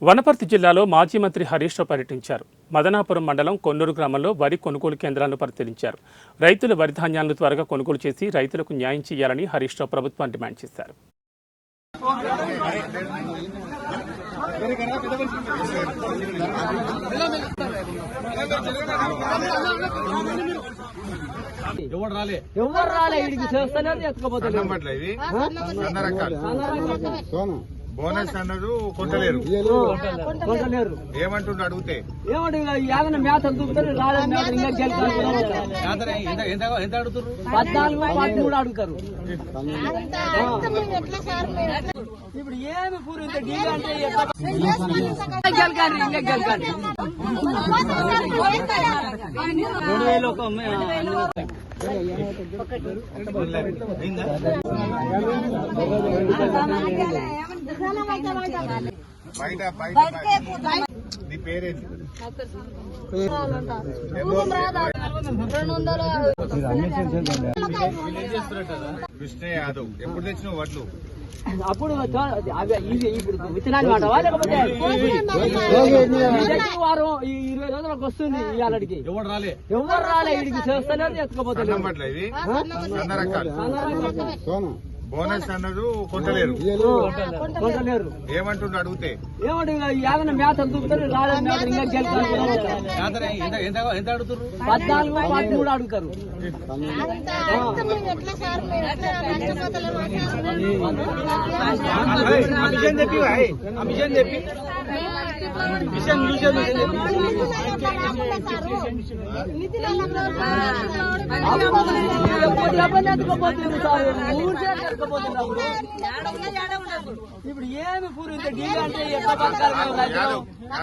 వనపర్తి జిల్లాలో మాజీ మంత్రి హరీష్ రావు పర్యటించారు. మదనాపురం మండలం కొన్నూరు గ్రామంలో వరి కొనుగోలు కేంద్రాలను పరిశీలించారు. రైతుల వరి ధాన్యాలను త్వరగా కొనుగోలు చేసి రైతులకు న్యాయం చేయాలని హరీష్ రావు ప్రభుత్వాన్ని డిమాండ్ చేశారు. బోనస్ అన్నది కొంటలేరు ఏమంటుండ అడిగితే మేత ఎంత అడుగుతారు? 14-13 అడుగుతారు. ఇప్పుడు ఏమి పూరి గెలకండి ఇంకా గెలకండి 2000 బయట నీ పేరేంటి? కృష్ణ యాదవ్. ఎప్పుడు తెచ్చినావు వడ్లు? అప్పుడు ఇప్పుడు విత్తనాలు వాడవా లేకపోతే వారం 20 రోజులకు వస్తుంది. ఇవాళకి ఎవరు రాలే ఇడికి చేస్తలేదు ఎత్తుకోపోతారు. బోనస్ అన్నది కొంటలేరు ఏమంటుండ అడిగితే మేత దూకుతారు. రాలేదు మేత ఇంకా ఎంత అడుగుతారు? 14-13 అడుగుతారు. ఇప్పుడు ఏమి పూరి అంటే ఎట్లా బతకాలి?